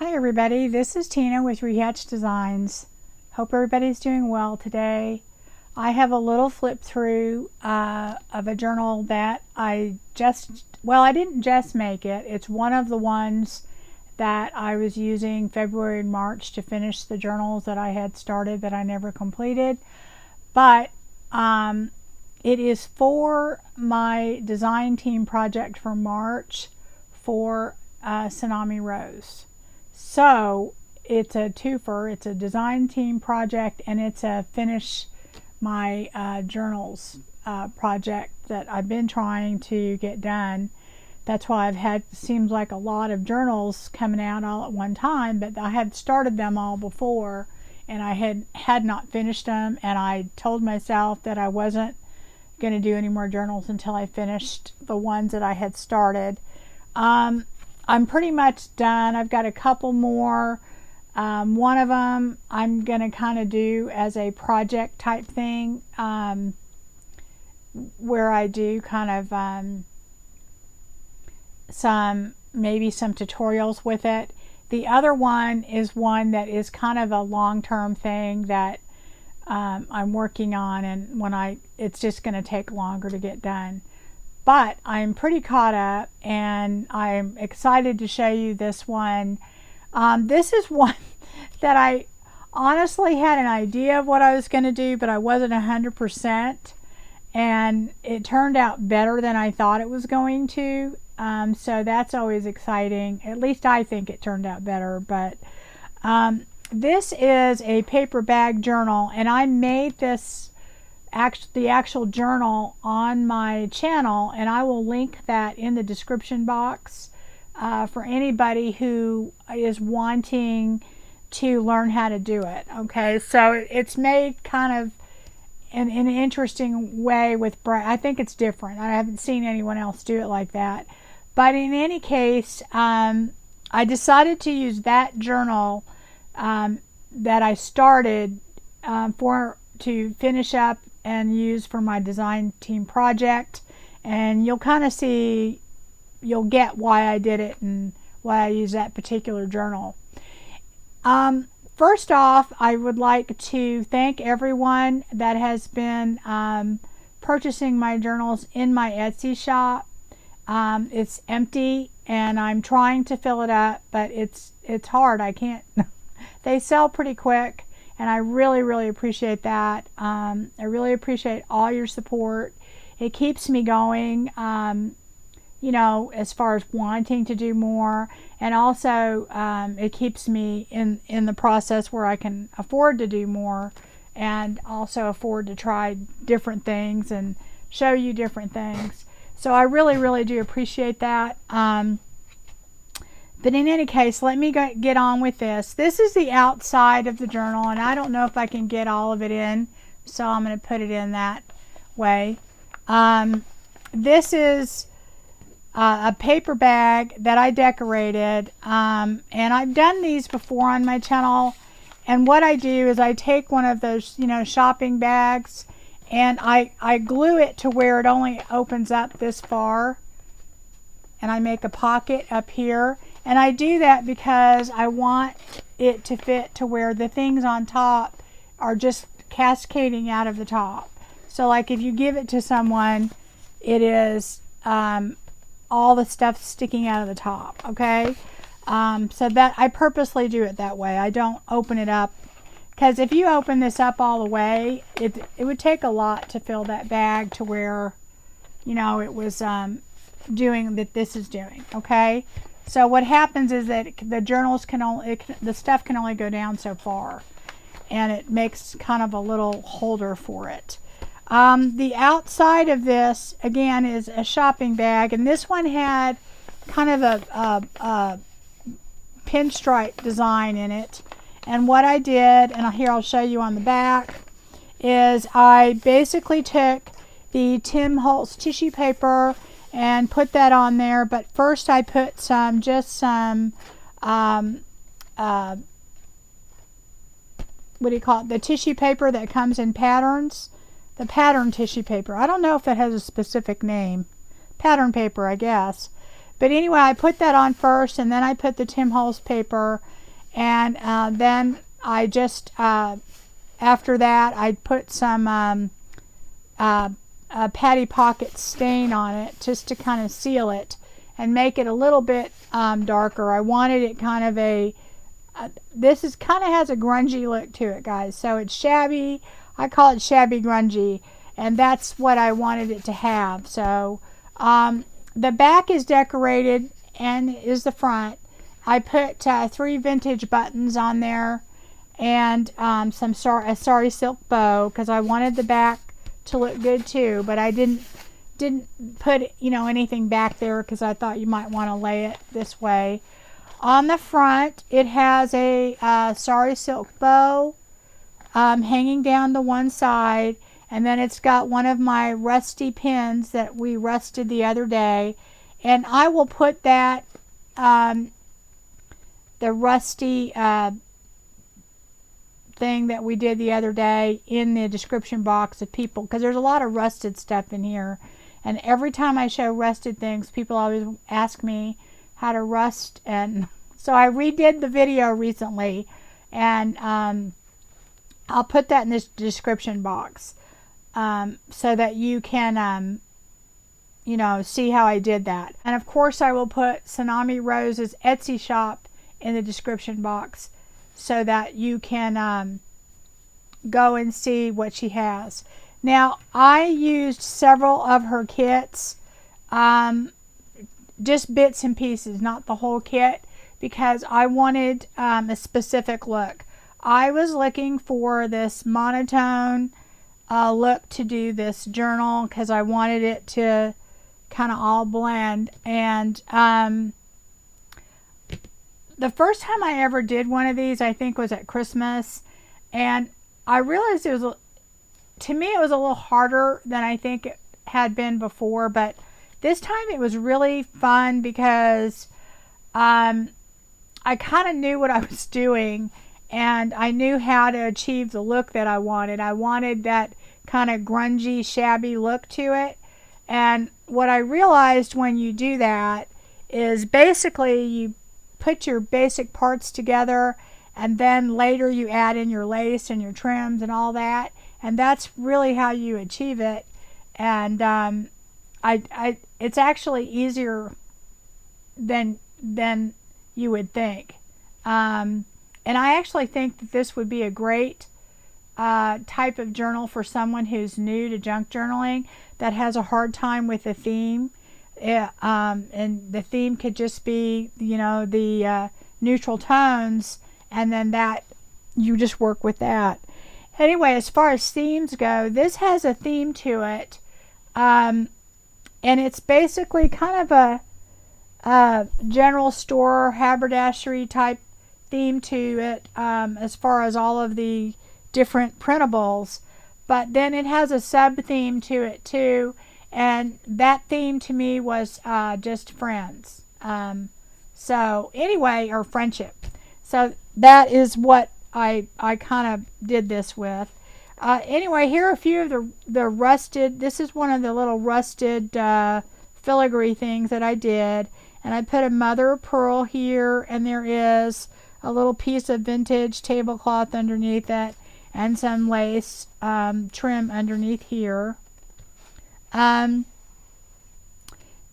Hi everybody, this is Tina with Rehatch Designs. Hope everybody's doing well today. I have a little flip through of a journal that I didn't just make it. It's one of the ones that I was using February and March to finish the journals that I had started that I never completed. But it is for my design team project for March for Tsunami Rose. So it's a twofer. It's a design team project and it's a finish my journals project that I've been trying to get done. That's why I've had, seems like a lot of journals coming out all at one time, but I had started them all before and I had not finished them, and I told myself that I wasn't going to do any more journals until I finished the ones that I had started. I'm pretty much done. I've got a couple more. One of them I'm going to kind of do as a project type thing, where I do kind of maybe some tutorials with it. The other one is one that is kind of a long-term thing that I'm working on, and it's just going to take longer to get done. But I'm pretty caught up and I'm excited to show you this one. This is one that I honestly had an idea of what I was going to do, but I wasn't 100%, and it turned out better than I thought it was going to. So that's always exciting. At least I think it turned out better. But this is a paper bag journal, and I made this the actual journal on my channel, and I will link that in the description box for anybody who is wanting to learn how to do it. Okay, so it's made kind of in an interesting way with I think it's different. I haven't seen anyone else do it like that. But in any case, I decided to use that journal that I started to finish up and use for my design team project, and you'll kind of see, you'll get why I did it and why I use that particular journal. First off, I would like to thank everyone that has been purchasing my journals in my Etsy shop. It's empty and I'm trying to fill it up, but it's hard. I can't. They sell pretty quick, and I really appreciate that. I really appreciate all your support. It keeps me going, you know, as far as wanting to do more, and also it keeps me in the process where I can afford to do more and also afford to try different things and show you different things. So I really do appreciate that. But in any case, let me get on with this. This is the outside of the journal, and I don't know if I can get all of it in, so I'm going to put it in that way. This is a paper bag that I decorated, and I've done these before on my channel. And what I do is I take one of those, you know, shopping bags, and I glue it to where it only opens up this far, and I make a pocket up here. And I do that because I want it to fit to where the things on top are just cascading out of the top. So like if you give it to someone, it is all the stuff sticking out of the top, okay? So that I purposely do it that way. I don't open it up, because if you open this up all the way, it would take a lot to fill that bag to where, you know, it was doing that this is doing, okay? So what happens is that the journals the stuff can only go down so far, and it makes kind of a little holder for it. The outside of this, again, is a shopping bag, and this one had kind of a pinstripe design in it. And what I did, and here I'll show you on the back, is I basically took the Tim Holtz tissue paper and put that on there. But first I put some what do you call it, the tissue paper that comes in patterns, the pattern tissue paper. I don't know if it has a specific name. Pattern paper, I guess. But anyway, I put that on first, and then I put the Tim Holtz paper, and then I just, after that, I put some Patty Pocket stain on it just to kind of seal it and make it a little bit darker. I wanted it kind of this is kind of has a grungy look to it, guys. So it's shabby. I call it shabby grungy, and that's what I wanted it to have. So the back is decorated, and is the front. I put 3 vintage buttons on there, and a sari silk bow, because I wanted the back to look good too. But I didn't put anything back there because I thought you might want to lay it this way. On the front, it has a sari silk bow hanging down the one side. And then it's got one of my rusty pins that we rusted the other day. And I will put that, the rusty thing that we did the other day in the description box of people. Because there's a lot of rusted stuff in here. And every time I show rusted things, people always ask me how to rust. And so I redid the video recently. And I'll put that in this description box. So that you can, see how I did that. And of course I will put Tsunami Rose's Etsy shop in the description box so that you can go and see what she has. Now, I used several of her kits, just bits and pieces, not the whole kit, because I wanted a specific look. I was looking for this monotone look to do this journal because I wanted it to kind of all blend. And the first time I ever did one of these, I think, was at Christmas, and I realized to me it was a little harder than I think it had been before. But this time it was really fun because I kind of knew what I was doing. And I knew how to achieve the look that I wanted. I wanted that kind of grungy, shabby look to it. And what I realized when you do that is basically you put your basic parts together, and then later you add in your lace and your trims and all that. And that's really how you achieve it. And it's actually easier than you would think. And I actually think that this would be a great type of journal for someone who's new to junk journaling that has a hard time with the theme. And the theme could just be, the neutral tones, and then that you just work with that. Anyway, as far as themes go, this has a theme to it. And it's basically kind of a general store haberdashery type theme to it, as far as all of the different printables, but then it has a sub theme to it too, and that theme to me was just friends. So anyway, or friendship. So that is what I kind of did this with. Anyway, here are a few of the rusted. This is one of the little rusted filigree things that I did, and I put a mother of pearl here, and there is a little piece of vintage tablecloth underneath it, and some lace trim underneath here.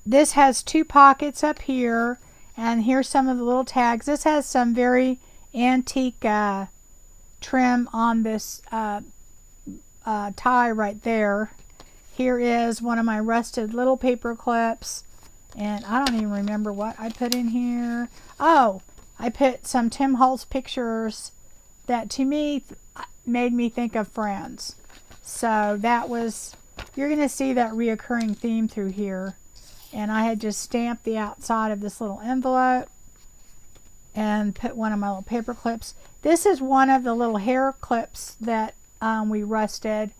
This has 2 pockets up here, and here's some of the little tags. This has some very antique trim on this tie right there. Here is one of my rusted little paper clips, and I don't even remember what I put in here. Oh, I put some Tim Holtz pictures that to me made me think of friends. So that was, you're going to see that reoccurring theme through here. And I had just stamped the outside of this little envelope and put one of my little paper clips. This is one of the little hair clips that we rusted,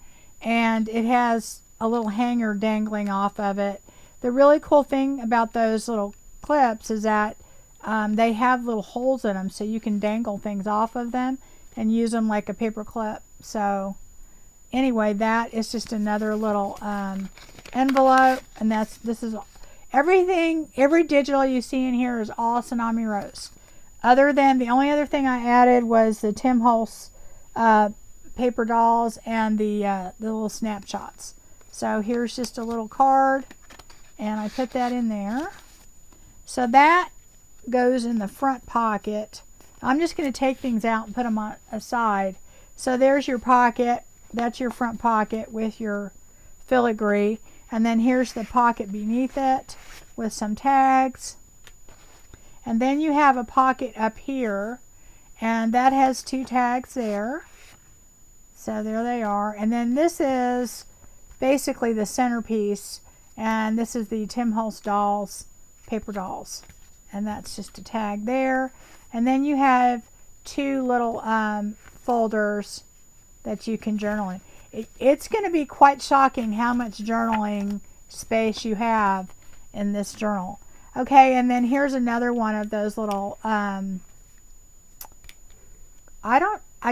and it has a little hanger dangling off of it. The really cool thing about those little clips is that they have little holes in them, so you can dangle things off of them and use them like a paper clip. So anyway, that is just another little envelope, and Everything, every digital you see in here is all Tsunami Rose. Other than, the only other thing I added was the Tim Holtz paper dolls and the little snapshots. So here's just a little card, and I put that in there. So that goes in the front pocket. I'm just going to take things out and put them on aside. So there's your pocket. That's your front pocket with your filigree. And then here's the pocket beneath it with some tags. And then you have a pocket up here, and that has 2 tags there. So there they are. And then this is basically the centerpiece, and this is the Tim Holtz dolls, paper dolls. And that's just a tag there. And then you have 2 little folders that you can journal in. It's going to be quite shocking how much journaling space you have in this journal. Okay, and then here's another one of those little, I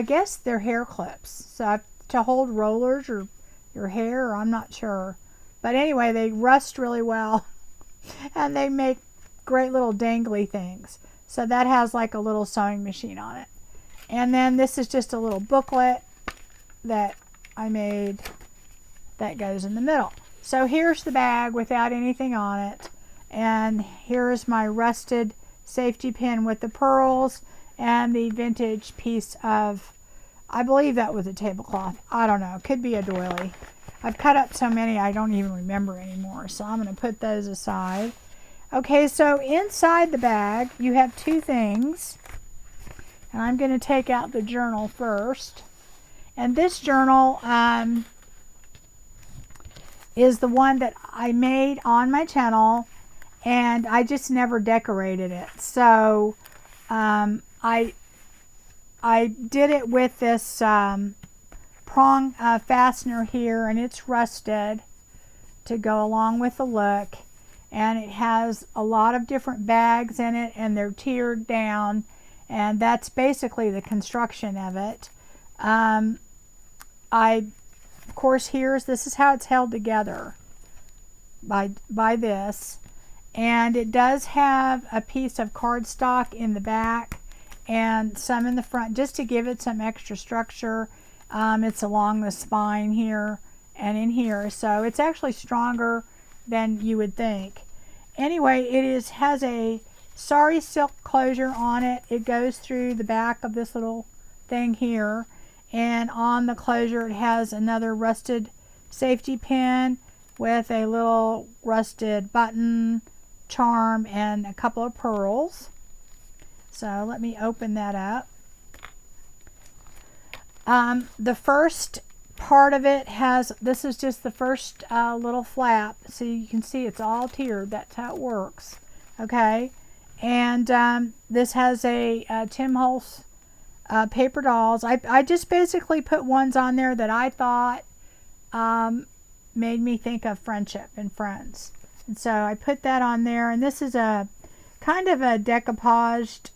guess they're hair clips. So to hold rollers or your hair, or I'm not sure. But anyway, they rust really well and they make great little dangly things. So that has like a little sewing machine on it. And then this is just a little booklet that I made that goes in the middle. So here's the bag without anything on it. And here's my rusted safety pin with the pearls and the vintage piece of, I believe that was a tablecloth. I don't know. Could be a doily. I've cut up so many I don't even remember anymore. So I'm going to put those aside. Okay, so inside the bag you have 2 things. And I'm going to take out the journal first. And this journal is the one that I made on my channel, and I just never decorated it. So I did it with this prong fastener here, and it's rusted to go along with the look. And it has a lot of different bags in it, and they're tiered down, and that's basically the construction of it. Of course, this is how it's held together by this. And it does have a piece of cardstock in the back and some in the front just to give it some extra structure. It's along the spine here and in here, so it's actually stronger than you would think. Anyway, it has a sari silk closure on it. It goes through the back of this little thing here, and on the closure it has another rusted safety pin with a little rusted button, charm, and a couple of pearls. So let me open that up. The first part of it has, this is just the first little flap, so you can see it's all tiered. That's how it works. Okay, and this has a Tim Holtz paper dolls. I just basically put ones on there that I thought made me think of friendship and friends, and so I put that on there. And this is a kind of a decoupaged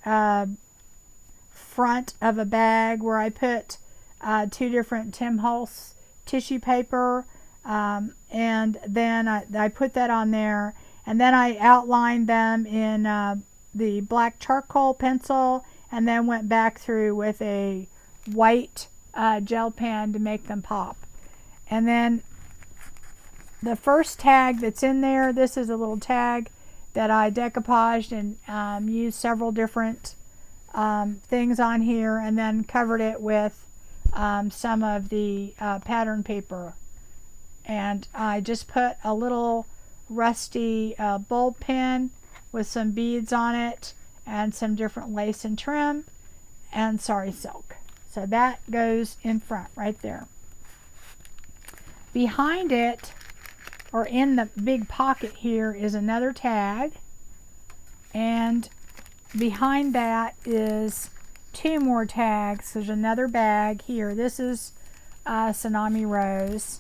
front of a bag where I put 2 different Tim Holtz tissue paper, and then I put that on there, and then I outlined them in the black charcoal pencil, and then went back through with a white gel pen to make them pop. And then the first tag that's in there, this is a little tag that I decoupaged and used several different things on here, and then covered it with some of the pattern paper. And I just put a little rusty bulb pin with some beads on it and some different lace and trim and sari silk. So that goes in front right there. Behind it, or in the big pocket here, is another tag, and behind that is 2 more tags. There's another bag here. This is Tsunami Rose,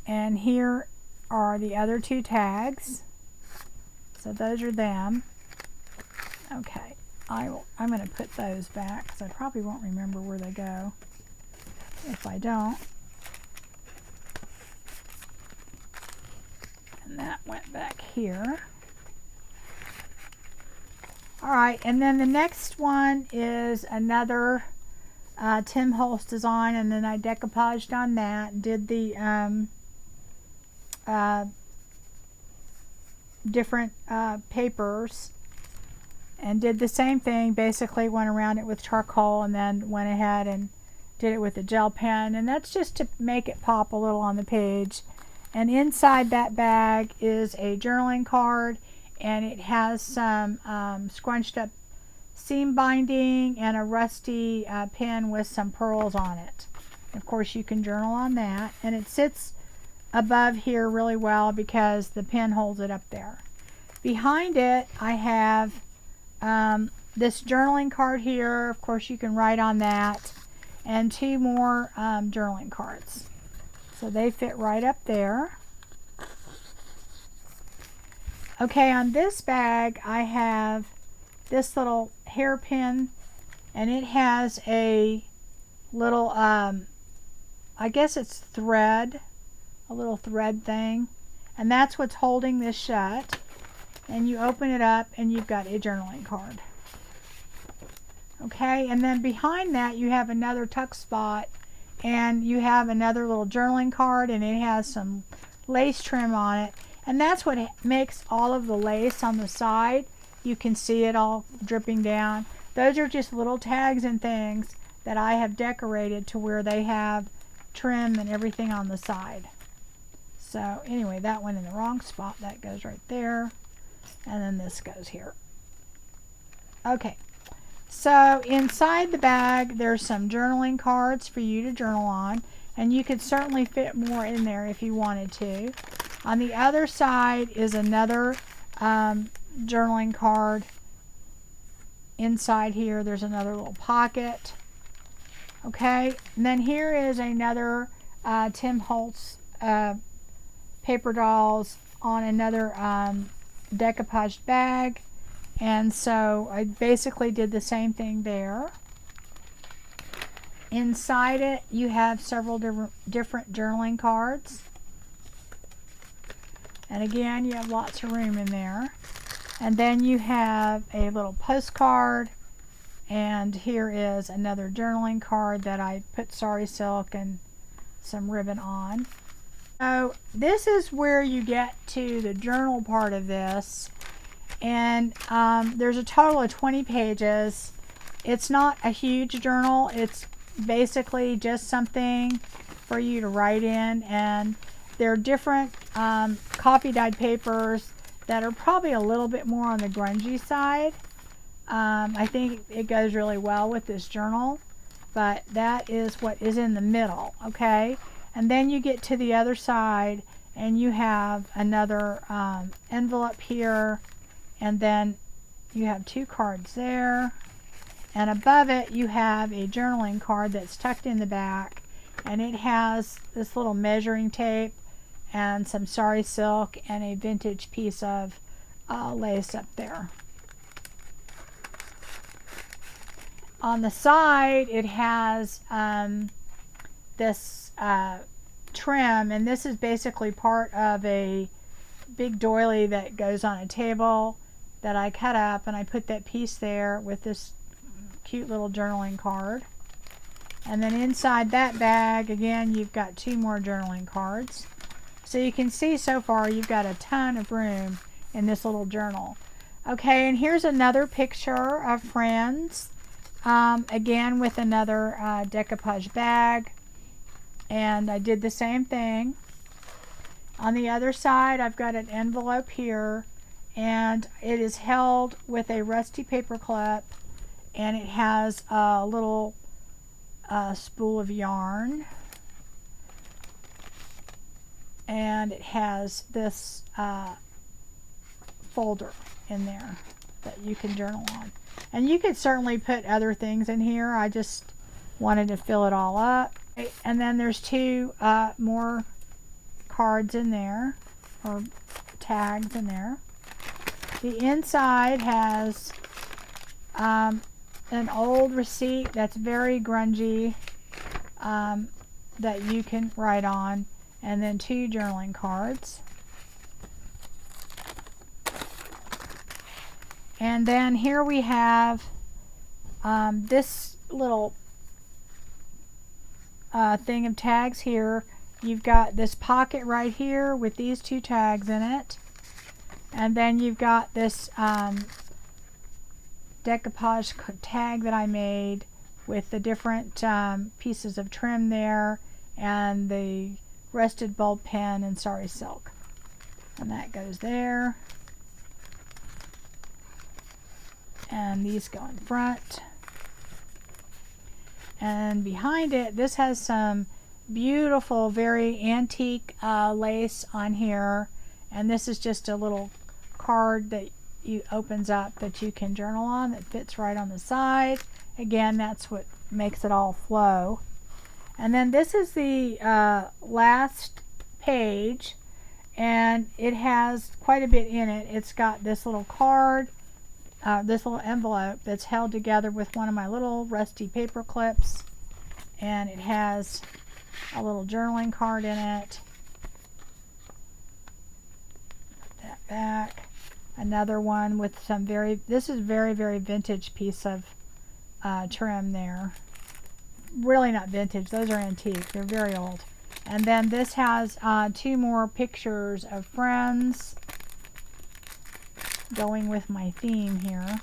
and here are the other 2 tags. So those are them. Okay, I'm going to put those back because I probably won't remember where they go if I don't. And that went back here. All right, and then the next one is another Tim Holtz design, and then I decoupaged on that, did the different papers, and did the same thing. Basically went around it with charcoal and then went ahead and did it with a gel pen, and that's just to make it pop a little on the page. And inside that bag is a journaling card, and it has some scrunched up seam binding and a rusty pen with some pearls on it. Of course, you can journal on that, and it sits above here really well because the pen holds it up there. Behind it, I have this journaling card here. Of course, you can write on that, and two more journaling cards. So they fit right up there. Okay, on this bag I have this little hairpin, and it has a little, I guess it's thread, a little thread thing, and that's what's holding this shut. And you open it up and you've got a journaling card. Okay, and then behind that you have another tuck spot, and you have another little journaling card, and it has some lace trim on it, and that's what makes all of the lace on the side. You can see it all dripping down. Those are just little tags and things that I have decorated to where they have trim and everything on the side. So anyway, that went in the wrong spot. That goes right there, and then this goes here. Okay, so inside the bag there's some journaling cards for you to journal on, and you could certainly fit more in there if you wanted to. On the other side is another journaling card. Inside here there's another little pocket. Okay, and then here is another Tim Holtz paper dolls on another decoupaged bag, and so I basically did the same thing there. Inside it you have several different journaling cards, and again you have lots of room in there. And then you have a little postcard, and here is another journaling card that I put sari silk and some ribbon on. So this is where you get to the journal part of this, and there's a total of 20 pages. It's not a huge journal. It's basically just something for you to write in, and there are different coffee dyed papers that are probably a little bit more on the grungy side. I think it goes really well with this journal, but that is what is in the middle. Okay, and then you get to the other side and you have another envelope here, and then you have two cards there, and above it you have a journaling card that's tucked in the back, and it has this little measuring tape and some sari silk and a vintage piece of lace up there. On the side it has this trim, and this is basically part of a big doily that goes on a table that I cut up, and I put that piece there with this cute little journaling card. And then inside that bag again you've got two more journaling cards. So you can see so far you've got a ton of room in this little journal. Okay, and here's another picture of friends, again with another decoupage bag, and I did the same thing. On the other side I've got an envelope here, and it is held with a rusty paper clip, and it has a little spool of yarn, and it has this folder in there that you can journal on. And you could certainly put other things in here. I just wanted to fill it all up. And then there's two more cards in there, or tags in there. The inside has an old receipt that's very grungy that you can write on, and then two journaling cards. And then here we have this little thing of tags here. You've got this pocket right here with these two tags in it. And then you've got this decoupage tag that I made with the different pieces of trim there and the rusted bulb pen and sari silk. And that goes there. And these go in front. And behind it, this has some beautiful, very antique lace on here. And this is just a little card that opens up that you can journal on that fits right on the side. Again, that's what makes it all flow. And then this is the last page, and it has quite a bit in it. It's got this little card, this little envelope that's held together with one of my little rusty paper clips, and it has a little journaling card in it. Put that back. Another one with some this is very vintage piece of trim there. Really not vintage, those are antique, they're very old. And then this has two more pictures of friends going with my theme here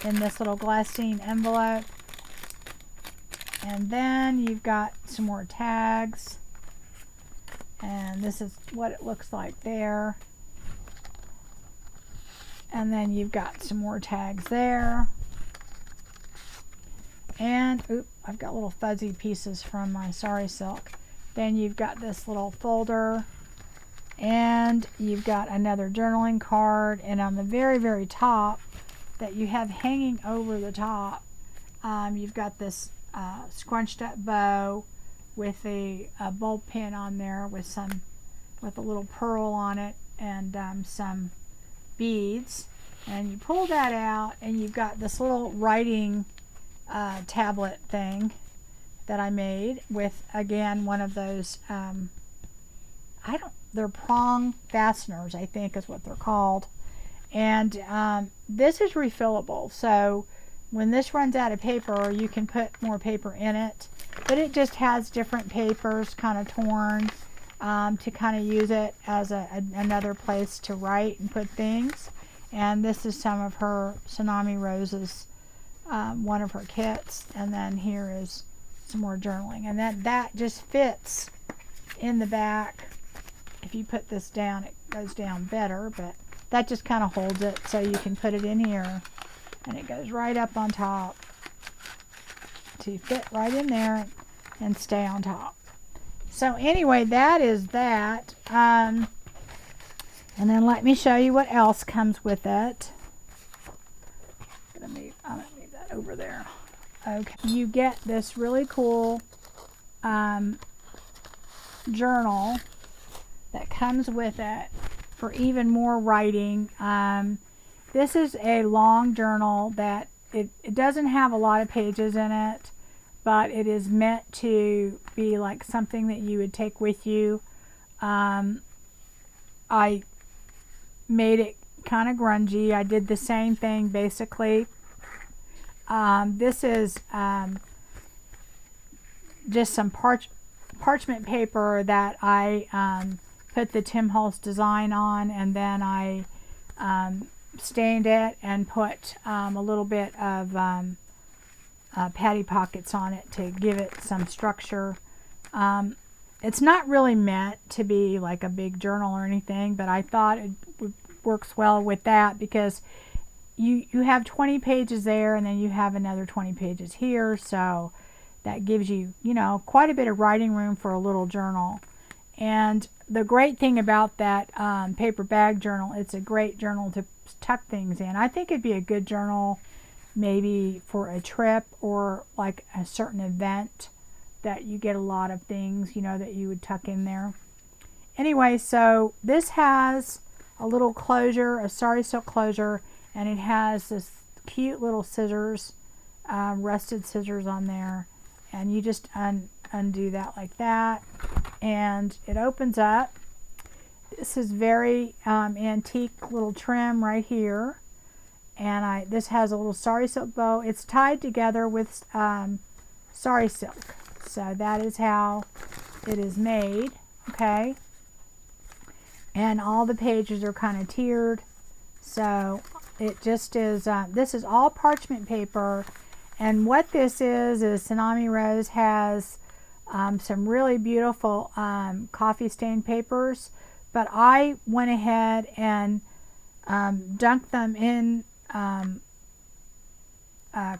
in this little glassine envelope. And then you've got some more tags, and this is what it looks like there. And then you've got some more tags there. And I've got little fuzzy pieces from my sari silk. Then you've got this little folder, and you've got another journaling card, and on the very top that you have hanging over the top, you've got this scrunched up bow with a bulb pin on there with a little pearl on it and some beads. And you pull that out, and you've got this little writing tablet thing that I made with, again, one of those they're prong fasteners, I think is what they're called. And this is refillable, so when this runs out of paper, you can put more paper in it, but it just has different papers kind of torn to kind of use it as another place to write and put things. And this is some of her Tsunami Roses, one of her kits. And then here is some more journaling. And that just fits in the back. If you put this down, it goes down better, but that just kind of holds it so you can put it in here. And it goes right up on top to fit right in there and stay on top. So anyway, that is that. And then let me show you what else comes with it. I'm going to move that over there. Okay, you get this really cool journal that comes with it for even more writing. This is a long journal that it doesn't have a lot of pages in it, but it is meant to be like something that you would take with you. I made it kind of grungy. I did the same thing basically. This is just some parchment paper that I put the Tim Holtz design on, and then I stained it and put a little bit of patty pockets on it to give it some structure. It's not really meant to be like a big journal or anything, but I thought it works well with that because you have 20 pages there, and then you have another 20 pages here, so that gives you, quite a bit of writing room for a little journal. And the great thing about that paper bag journal, it's a great journal to tuck things in. I think it'd be a good journal maybe for a trip or like a certain event that you get a lot of things, that you would tuck in there. Anyway, so this has a little closure, a sari silk closure, and it has this cute little scissors, rusted scissors on there, and you just undo that like that, and it opens up. This is very antique little trim right here, And this has a little sari silk bow. It's tied together with sari silk. So that is how it is made. Okay. And all the pages are kind of tiered. So it just is, this is all parchment paper. And what this is Tsunami Rose has some really beautiful coffee stained papers. But I went ahead and dunked them in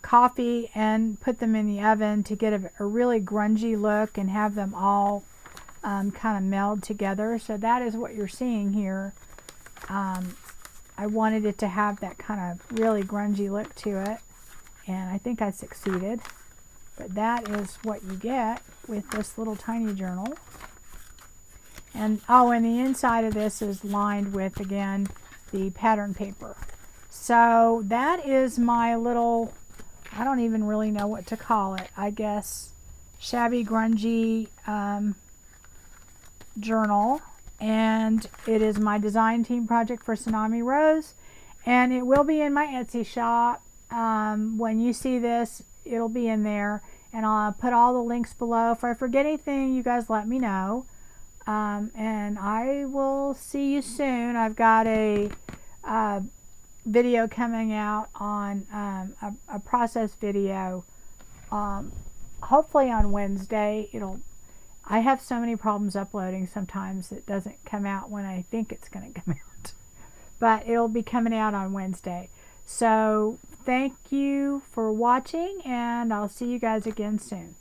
coffee and put them in the oven to get a really grungy look and have them all kind of meld together. So that is what you're seeing here. I wanted it to have that kind of really grungy look to it, and I think I succeeded. But that is what you get with this little tiny journal. And oh, and the inside of this is lined with, again, the pattern paper. So that is my little, I don't even really know what to call it, I guess, shabby grungy journal. And it is my design team project for Tsunami Rose, and it will be in my Etsy shop. When you see this, it'll be in there, and I'll put all the links below. If I forget anything, you guys let me know, and I will see you soon. I've got a video coming out on a process video, hopefully on Wednesday. I have so many problems uploading sometimes it doesn't come out when I think it's going to come out. But it'll be coming out on Wednesday. So thank you for watching, and I'll see you guys again soon.